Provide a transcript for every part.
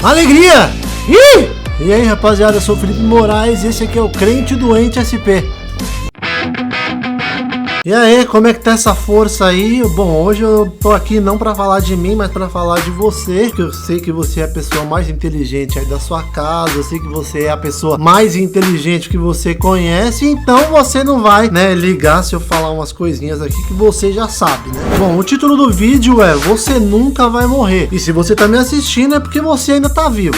Alegria! Ih! E aí, rapaziada, eu sou o Felipe Moraes e esse aqui é o Crente Doente SP. E aí, como é que tá essa força aí? Bom, hoje eu tô aqui não pra falar de mim, mas pra falar de você, que eu sei que você é a pessoa mais inteligente aí da sua casa, eu sei que você é a pessoa mais inteligente que você conhece, então você não vai, ligar se eu falar umas coisinhas aqui que você já sabe, né? Bom, o título do vídeo é Você Nunca Vai Morrer. E se você tá me assistindo é porque você ainda tá vivo.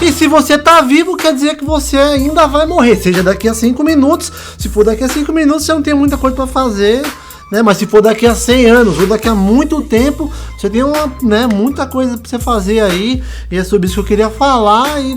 E se você tá vivo, quer dizer que você ainda vai morrer, seja daqui a 5 minutos. Se for daqui a 5 minutos, você não tem muita coisa pra fazer, né? Mas se for daqui a 100 anos ou daqui a muito tempo, você tem muita coisa pra você fazer aí. E é sobre isso que eu queria falar. E,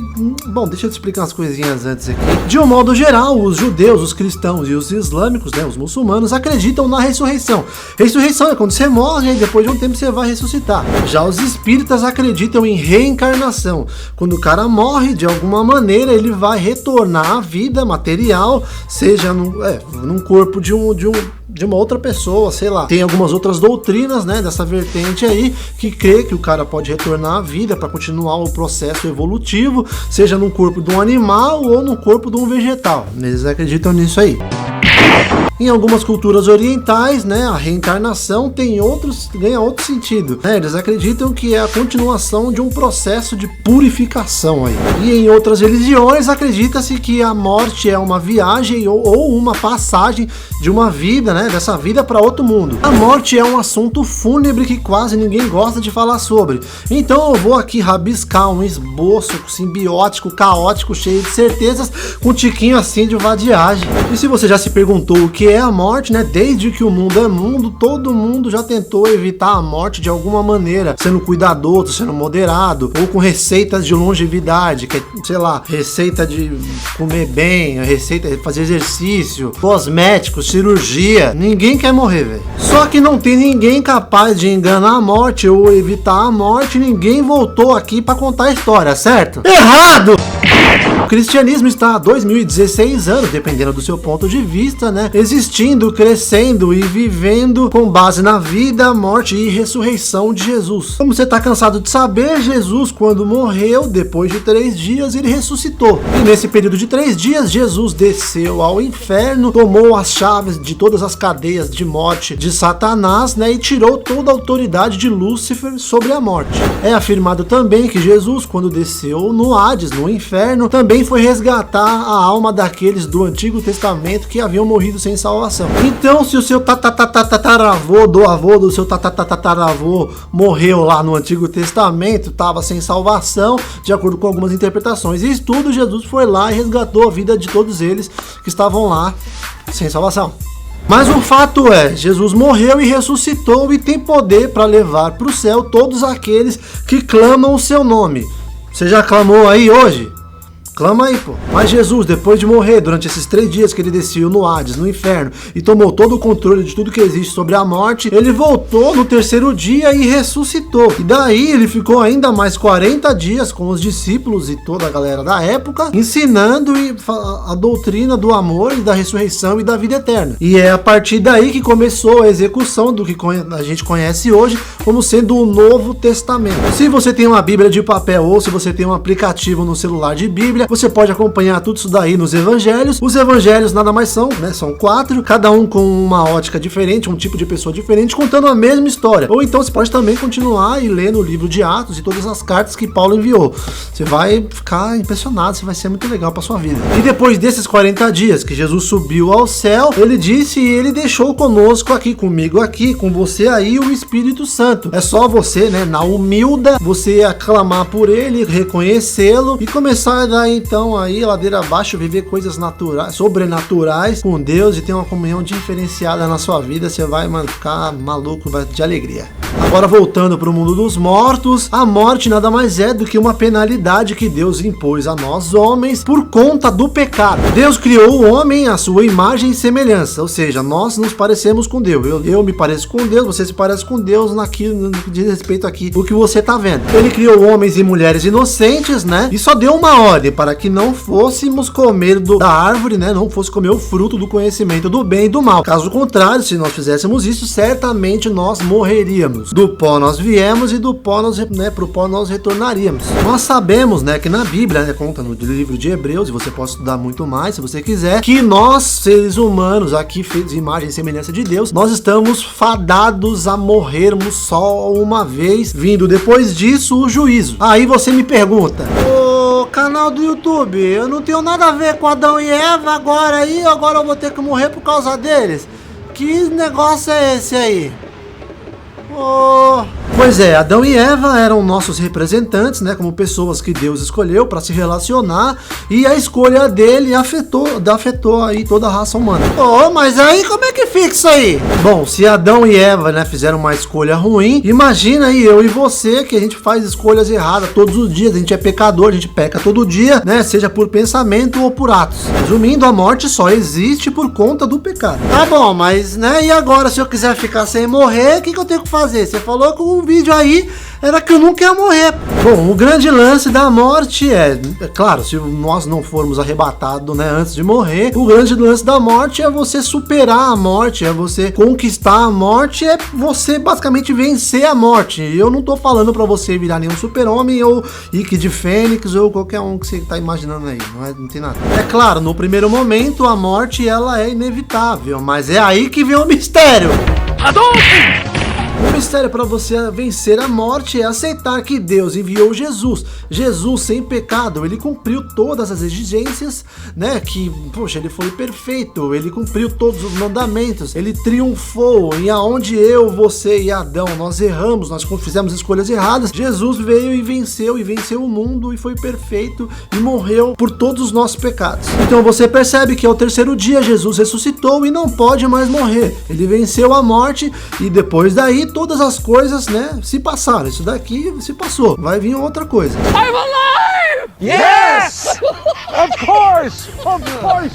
bom, deixa eu te explicar umas coisinhas antes aqui. De um modo geral, os judeus, os cristãos e os islâmicos, os muçulmanos, acreditam na ressurreição. Ressurreição é quando você morre e depois de um tempo você vai ressuscitar. Já os espíritas acreditam em reencarnação. Quando o cara morre, de alguma maneira, ele vai retornar à vida material, seja num corpo de uma outra pessoa, sei lá. Tem algumas outras doutrinas, dessa vertente aí, que crê que o cara pode retornar à vida para continuar o processo evolutivo, seja no corpo de um animal ou no corpo de um vegetal. Eles acreditam nisso aí. Em algumas culturas orientais, a reencarnação ganha outro sentido. Eles acreditam que é a continuação de um processo de purificação aí. E em outras religiões acredita-se que a morte é uma viagem ou uma passagem de uma vida, dessa vida para outro mundo. A morte é um assunto fúnebre que quase ninguém gosta de falar sobre. Então eu vou aqui rabiscar um esboço simbiótico, caótico, cheio de certezas, com um tiquinho assim de vadiagem. E se você já se perguntou o que é a morte, desde que o mundo é mundo, todo mundo já tentou evitar a morte de alguma maneira, sendo cuidadoso, sendo moderado, ou com receitas de longevidade, que é, sei lá, receita de comer bem, receita de fazer exercício, cosméticos, cirurgia. Ninguém quer morrer, velho. Só que não tem ninguém capaz de enganar a morte ou evitar a morte, ninguém voltou aqui pra contar a história, certo? Errado! O cristianismo está há 2016 anos, dependendo do seu ponto de vista, existindo, crescendo e vivendo com base na vida, morte e ressurreição de Jesus. Como você está cansado de saber, Jesus, quando morreu, depois de 3 dias, ele ressuscitou. E nesse período de 3 dias, Jesus desceu ao inferno, tomou as chaves de todas as cadeias de morte de Satanás, e tirou toda a autoridade de Lúcifer sobre a morte. É afirmado também que Jesus, quando desceu no Hades, no inferno, também foi resgatar a alma daqueles do Antigo Testamento que haviam morrido sem salvação. Então, se o seu tataravô do avô do seu tataravô morreu lá no Antigo Testamento, estava sem salvação, de acordo com algumas interpretações e estudos, Jesus foi lá e resgatou a vida de todos eles que estavam lá sem salvação. Mas o fato é, Jesus morreu e ressuscitou e tem poder para levar para o céu todos aqueles que clamam o seu nome. Você já clamou aí hoje? Clama aí, pô. Mas Jesus, depois de morrer, durante esses 3 dias que ele desceu no Hades, no inferno, e tomou todo o controle de tudo que existe sobre a morte, ele voltou no 3º dia e ressuscitou. E daí ele ficou ainda mais 40 dias com os discípulos e toda a galera da época, ensinando a doutrina do amor e da ressurreição e da vida eterna. E é a partir daí que começou a execução do que a gente conhece hoje como sendo o Novo Testamento. Se você tem uma Bíblia de papel ou se você tem um aplicativo no celular de Bíblia, você pode acompanhar tudo isso daí nos evangelhos. Os evangelhos nada mais são, são 4, cada um com uma ótica diferente, um tipo de pessoa diferente, contando a mesma história. Ou então você pode também continuar e ler no livro de Atos e todas as cartas que Paulo enviou. Você vai ficar impressionado, você vai ser muito legal para sua vida. E depois desses 40 dias que Jesus subiu ao céu, ele disse e ele deixou conosco aqui, comigo aqui, com você aí, o Espírito Santo. É só você, na humilda, você aclamar por ele, reconhecê-lo e começar a dar então aí, ladeira abaixo, viver coisas naturais, sobrenaturais com Deus e ter uma comunhão diferenciada na sua vida. Você vai, ficar maluco de alegria. Agora, voltando para o mundo dos mortos, a morte nada mais é do que uma penalidade que Deus impôs a nós homens por conta do pecado. Deus criou o homem à sua imagem e semelhança, ou seja, nós nos parecemos com Deus. Eu me pareço com Deus, você se parece com Deus naquilo que diz respeito aqui o que você tá vendo. Ele criou homens e mulheres inocentes, e só deu uma ordem para para que não fôssemos comer da árvore, né? Não fosse comer o fruto do conhecimento do bem e do mal. Caso contrário, se nós fizéssemos isso, certamente nós morreríamos. Do pó nós viemos e do pó pro pó nós retornaríamos. Nós sabemos, né, que na Bíblia, né, conta no livro de Hebreus, e você pode estudar muito mais se você quiser, que nós, seres humanos, aqui feitos de imagem e semelhança de Deus, nós estamos fadados a morrermos só uma vez, vindo depois disso o juízo. Aí você me pergunta: ô canal do YouTube, eu não tenho nada a ver com Adão e Eva agora eu vou ter que morrer por causa deles? Que negócio é esse aí? Pois é, Adão e Eva eram nossos representantes, né, como pessoas que Deus escolheu para se relacionar, e a escolha dele afetou aí toda a raça humana. Mas aí como é que fica isso aí? Bom, se Adão e Eva, né, fizeram uma escolha ruim, imagina aí eu e você, que a gente faz escolhas erradas todos os dias, a gente é pecador, a gente peca todo dia, né, seja por pensamento ou por atos. Resumindo, a morte só existe por conta do pecado. Tá bom, mas, né, e agora se eu quiser ficar sem morrer, o que eu tenho que fazer? Você falou que um vídeo aí era que eu nunca ia morrer. Bom, o grande lance da morte é claro, se nós não formos arrebatados, né, antes de morrer, o grande lance da morte é você superar a morte, é você conquistar a morte, é você basicamente vencer a morte. Eu não tô falando pra você virar nenhum super-homem ou Ike de Fênix ou qualquer um que você tá imaginando aí, não tem nada. É claro, no primeiro momento a morte ela é inevitável, mas é aí que vem o mistério. O mistério para você vencer a morte é aceitar que Deus enviou Jesus. Jesus sem pecado, ele cumpriu todas as exigências, né? Que, poxa, ele foi perfeito, ele cumpriu todos os mandamentos, ele triunfou. E aonde eu, você e Adão, nós erramos, nós fizemos escolhas erradas, Jesus veio e venceu o mundo e foi perfeito e morreu por todos os nossos pecados. Então você percebe que ao terceiro dia Jesus ressuscitou e não pode mais morrer. Ele venceu a morte e depois daí todas as coisas, né, se passaram. Isso daqui se passou. Vai vir outra coisa. I'm alive! Yes! Of course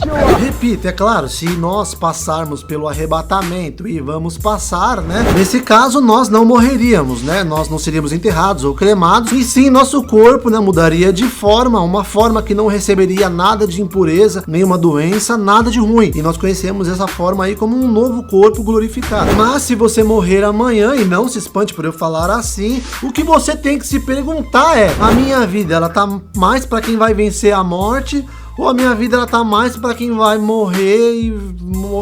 you are. Repito, é claro, se nós passarmos pelo arrebatamento e vamos passar, né, nesse caso nós não morreríamos, né, nós não seríamos enterrados ou cremados, e sim nosso corpo, né, mudaria de forma, uma forma que não receberia nada de impureza, nenhuma doença, nada de ruim. E nós conhecemos essa forma aí como um novo corpo glorificado. Mas se você morrer amanhã, e não se espante por eu falar assim, o que você tem que se perguntar é: a minha vida, ela tá mais para quem vai vencer a morte, ou a minha vida ela tá mais para quem vai morrer e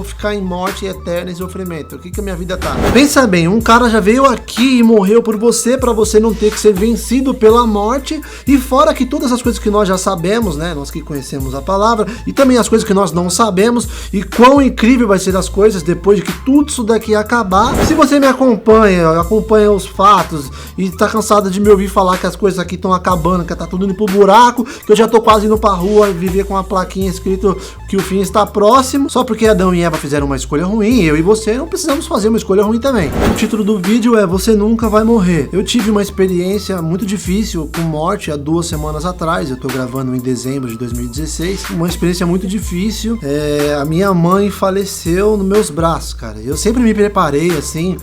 ficar em morte eterna e sofrimento? O que a minha vida tá? Pensa bem, um cara já veio aqui e morreu por você, para você não ter que ser vencido pela morte, e fora que todas as coisas que nós já sabemos, né, nós que conhecemos a palavra, e também as coisas que nós não sabemos, e quão incrível vai ser as coisas depois de que tudo isso daqui acabar. Se você me acompanha os fatos, e tá cansado de me ouvir falar que as coisas aqui estão acabando, que tá tudo indo pro buraco, que eu já tô quase indo pra rua viver com uma plaquinha escrito que o fim está próximo, só porque Adão e Eva fizeram uma escolha ruim, eu e você não precisamos fazer uma escolha ruim também. O título do vídeo é: você nunca vai morrer. Eu tive uma experiência muito difícil com morte há 2 semanas atrás, eu tô gravando em dezembro de 2016, uma experiência muito difícil. A minha mãe faleceu nos meus braços, cara. Eu sempre me preparei assim,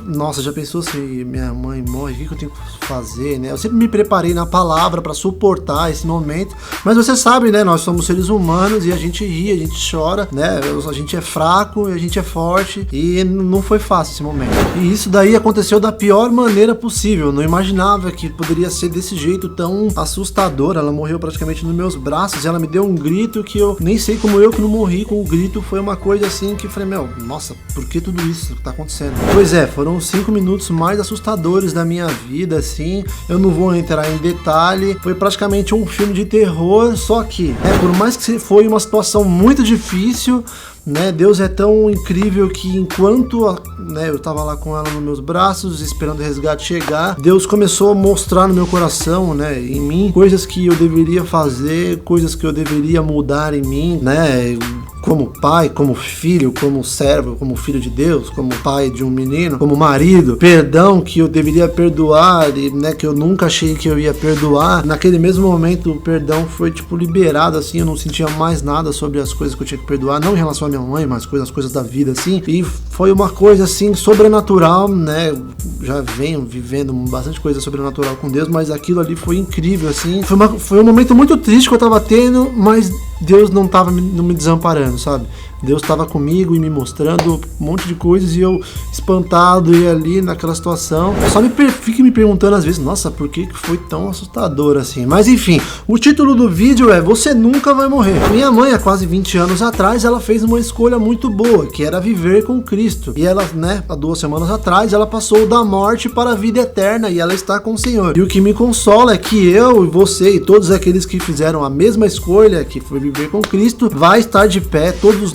nossa, já pensou se minha mãe morre, o que eu tenho que fazer, né? Eu sempre me preparei na palavra para suportar esse momento, mas você sabe, né? Nós somos seres humanos e a gente ri, a gente chora, né? A gente é fraco, a gente é forte, e não foi fácil esse momento. E isso daí aconteceu da pior maneira possível. Eu não imaginava que poderia ser desse jeito tão assustador. Ela morreu praticamente nos meus braços e ela me deu um grito que eu nem sei como eu que não morri com o grito. Foi uma coisa assim que eu falei: nossa, por que tudo isso tá acontecendo? Pois é, foram 5 minutos mais assustadores da minha vida, assim. Eu não vou entrar em detalhe. Foi praticamente um filme de terror, só que, por mais que foi uma situação muito difícil, né, Deus é tão incrível que enquanto, né, eu tava lá com ela nos meus braços, esperando o resgate chegar, Deus começou a mostrar no meu coração, né, em mim, coisas que eu deveria fazer, coisas que eu deveria mudar em mim, né, como pai, como filho, como servo, como filho de Deus, como pai de um menino, como marido, perdão que eu deveria perdoar, e, né, que eu nunca achei que eu ia perdoar. Naquele mesmo momento o perdão foi tipo liberado, assim, eu não sentia mais nada sobre as coisas que eu tinha que perdoar, não em relação à minha mãe, mas as coisas da vida, assim. E foi uma coisa, assim, sobrenatural, né? Já venho vivendo bastante coisa sobrenatural com Deus, mas aquilo ali foi incrível, assim. Foi um momento muito triste que eu tava tendo, mas Deus não me desamparando, sabe? Deus estava comigo e me mostrando um monte de coisas e eu espantado e ali naquela situação. Eu só fico me perguntando às vezes, nossa, por que foi tão assustador assim? Mas enfim, o título do vídeo é Você Nunca Vai Morrer. Minha mãe, há quase 20 anos atrás, ela fez uma escolha muito boa, que era viver com Cristo. E ela, né, há 2 semanas atrás, ela passou da morte para a vida eterna e ela está com o Senhor. E o que me consola é que eu e você e todos aqueles que fizeram a mesma escolha, que foi viver com Cristo, vai estar de pé, todos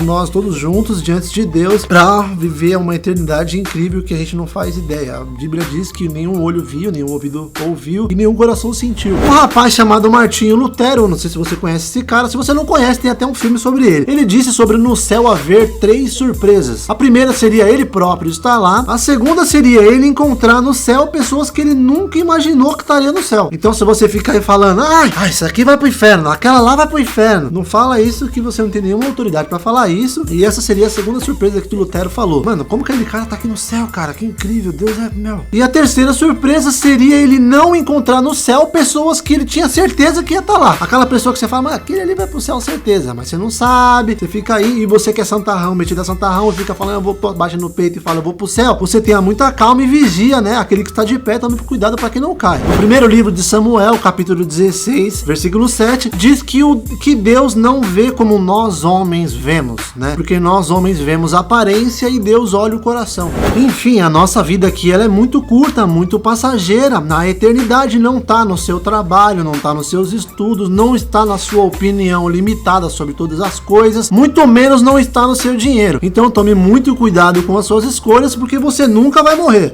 juntos diante de Deus para viver uma eternidade incrível que a gente não faz ideia. A Bíblia diz que nenhum olho viu, nenhum ouvido ouviu e nenhum coração sentiu. Um rapaz chamado Martinho Lutero, não sei se você conhece esse cara, se você não conhece, tem até um filme sobre ele. Ele disse sobre no céu haver 3 surpresas. A primeira seria ele próprio estar lá, a segunda seria ele encontrar no céu pessoas que ele nunca imaginou que estaria no céu. Então se você ficar aí falando, isso aqui vai pro inferno, aquela lá vai pro inferno, não fala isso que você não tem nenhuma autoridade para falar isso. E essa seria a segunda surpresa que o Lutero falou. Mano, como que aquele cara tá aqui no céu, cara? Que incrível, Deus é meu. E a terceira surpresa seria ele não encontrar no céu pessoas que ele tinha certeza que ia estar lá. Aquela pessoa que você fala, mano, aquele ali vai pro céu, certeza. Mas você não sabe, você fica aí e você que é santarrão, metido a santarrão, fica falando, eu vou, baixa no peito e fala, eu vou pro céu. Você tenha muita calma e vigia, né? Aquele que está de pé, tome cuidado para que não caia. No primeiro livro de Samuel, capítulo 16, versículo 7, diz que Deus não vê como nós homens vemos, né? Porque nós homens vemos a aparência e Deus olha o coração. Enfim, a nossa vida aqui ela é muito curta, muito passageira. A eternidade não está no seu trabalho, não está nos seus estudos, não está na sua opinião limitada sobre todas as coisas, muito menos não está no seu dinheiro. Então tome muito cuidado com as suas escolhas, porque você nunca vai morrer.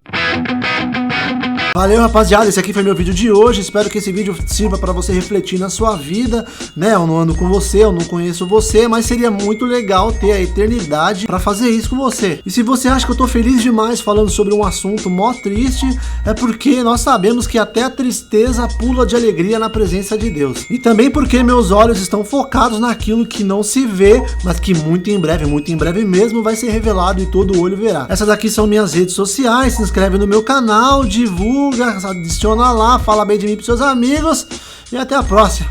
Valeu, rapaziada, esse aqui foi meu vídeo de hoje. Espero que esse vídeo sirva para você refletir na sua vida, né? Eu não ando com você, eu não conheço você, mas seria muito legal ter a eternidade para fazer isso com você. E se você acha que eu tô feliz demais falando sobre um assunto mó triste, é porque nós sabemos que até a tristeza pula de alegria na presença de Deus. E também porque meus olhos estão focados naquilo que não se vê, mas que muito em breve mesmo vai ser revelado e todo olho verá. Essas aqui são minhas redes sociais, se inscreve no meu canal, divulga, adiciona lá, fala bem de mim pros seus amigos e até a próxima.